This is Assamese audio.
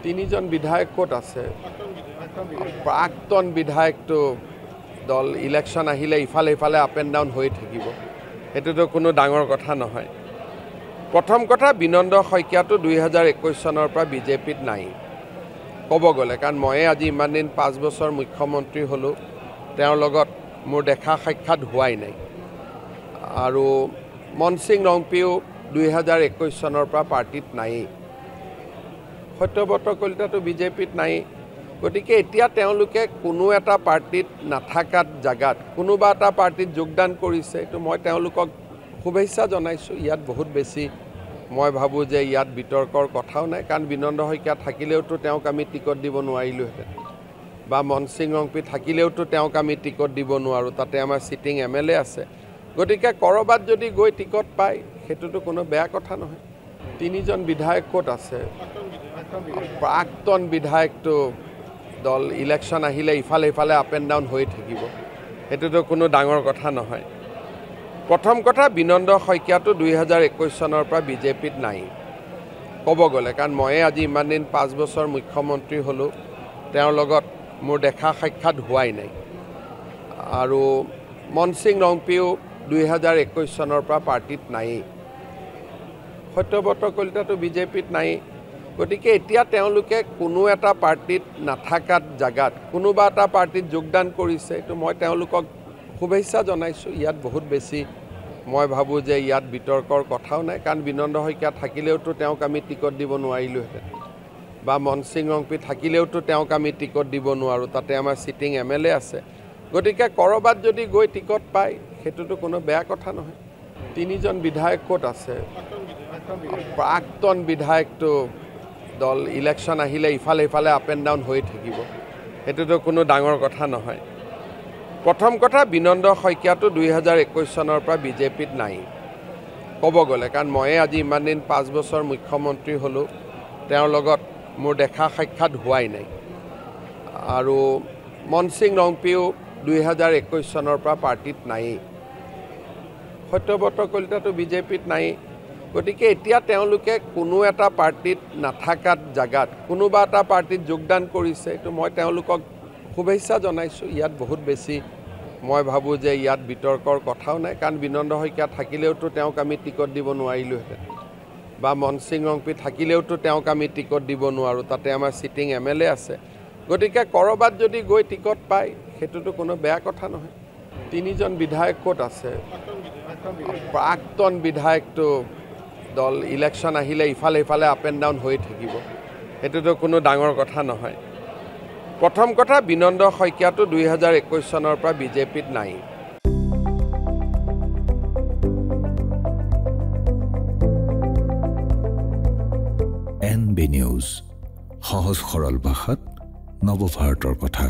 তিনিজন বিধায়ক ক'ত আছে প্ৰাক্তন বিধায়কটো দল ইলেকশ্যন আহিলে ইফালে ইফালে আপ এণ্ড ডাউন হৈ থাকিব এটোতো কোনো ডাঙৰ কথা নহয় প্ৰথম কথা বিনন্দ শইকীয়াটো 2021 চনৰ পৰা বিজেপিত নাই ক'ব গ'লে কাৰণ মই আজি ইমান দিন 5 বছৰ মুখ্যমন্ত্ৰী হলো তেওঁৰ লগত মোৰ দেখা সাক্ষাৎ হোৱাই নাই আৰু মনসিং ৰংপিও 2021 চনৰ পৰা পাৰ্টিত নাই সত্যব্ৰত কলিতাটো বিজেপিত নাই গতিকে এতিয়া তেওঁলোকে কোনো এটা পাৰ্টিত নাথাকাত জাগাত কোনোবা এটা পাৰ্টিত যোগদান কৰিছে তো মই তেওঁলোকক শুভেচ্ছা জনাইছো ইয়াত বহুত বেছি মই ভাবো যে ইয়াত বিতৰ্কৰ কথাও নাই কাৰণ বিনন্দ শইকীয়া থাকিলেওতো তেওঁক আমি টিকট দিব নোৱাৰিলোহেঁতেন বা মনসিং ৰংপি থাকিলেওতো তেওঁক আমি টিকট দিব নোৱাৰো তাতে আমাৰ সিটিং এমএলএ আছে গতিকে কৰবাত যদি গৈ টিকট পায় সেটোতো কোনো বেয়া কথা নহয় তিনিজন বিধায়ক ক'ত আছে প্ৰাক্তন বিধায়কটো দল ইলেকশ্যন আহিলে ইফালে ইফালে আপ এণ্ড ডাউন হৈ থাকিব এটোতো কোনো ডাঙৰ কথা নহয় প্ৰথম কথা বিনন্দ শইকীয়াটো 2021 চনৰ পৰা বিজেপিত নাই ক'ব গ'লে কাৰণ মই আজি ইমান দিন 5 বছৰ মুখ্যমন্ত্ৰী হলো তেওঁৰ লগত মোৰ দেখা সাক্ষাৎ হোৱাই নাই আৰু মনসিং ৰংপিও 2021 চনৰ পৰা পাৰ্টিত নাই সত্যব্ৰত কলিতাটো বিজেপিত নাই গতিকে এতিয়া তেওঁলোকে কোনো এটা পাৰ্টিত নাথাকাত জাগাত কোনোবা এটা পাৰ্টিত যোগদান কৰিছে তো মই তেওঁলোকক শুভেচ্ছা জনাইছো ইয়াত বহুত বেছি মই ভাবো যে ইয়াত বিতৰ্কৰ কথাও নাই কাৰণ বিনন্দ শইকীয়া থাকিলেওতো তেওঁক আমি টিকট দিব নোৱাৰিলোহেঁতেন বা মনসিং ৰংপি থাকিলেওতো তেওঁক আমি টিকট দিব নোৱাৰো তাতে আমাৰ সিটিং এমএলএ আছে গতিকে কৰবাত যদি গৈ টিকট পায় সেটোতো কোনো বেয়া কথা নহয় তিনিজন বিধায়ক ক'ত আছে প্ৰাক্তন বিধায়কটো দল ইলেকশ্যন আহিলে ইফালে ইফালে আপ এণ্ড ডাউন হৈ থাকিব এটোতো কোনো ডাঙৰ কথা নহয় প্ৰথম কথা বিনন্দ শইকীয়াটো 2021 চনৰ পৰা বিজেপিত নাই ক'ব গ'লে কাৰণ মই আজি ইমান দিন 5 বছৰ মুখ্যমন্ত্ৰী হলো তেওঁৰ লগত মোৰ দেখা সাক্ষাৎ হোৱাই নাই আৰু মনসিং ৰংপিও 2021 চনৰ পৰা পাৰ্টিত নাই সত্যব্ৰত কলিতাটো বিজেপিত নাই গতিকে এতিয়া তেওঁলোকে কোনো এটা পাৰ্টিত নাথাকাত জাগাত কোনোবা এটা পাৰ্টিত যোগদান কৰিছে তো মই তেওঁলোকক শুভেচ্ছা জনাইছো ইয়াত বহুত বেছি মই ভাবো যে ইয়াত বিতৰ্কৰ কথাও নাই কাৰণ বিনন্দ শইকীয়া থাকিলেওতো তেওঁক আমি টিকট দিব নোৱাৰিলোহেঁতেন বা মনসিং ৰংপি থাকিলেওতো তেওঁক আমি টিকট দিব নোৱাৰো তাতে আমাৰ সিটিং এমএলএ আছে গতিকে কৰবাত যদি গৈ টিকট পায় সেটোতো কোনো বেয়া কথা নহয় তিনিজন বিধায়ক ক'ত আছে প্ৰাক্তন বিধায়কটো দল ইলেকশ্যন আহিলে ইফালে ইফালে আপ এণ্ড ডাউন হৈ থাকিব এটোতো কোনো ডাঙৰ কথা নহয় প্ৰথম কথা বিনন্দ শইকীয়াটো 2021 চনৰ পৰা বিজেপিত নাই NB নিউজ সহজ সৰল ভাষাত নৱভাৰতৰ কথা।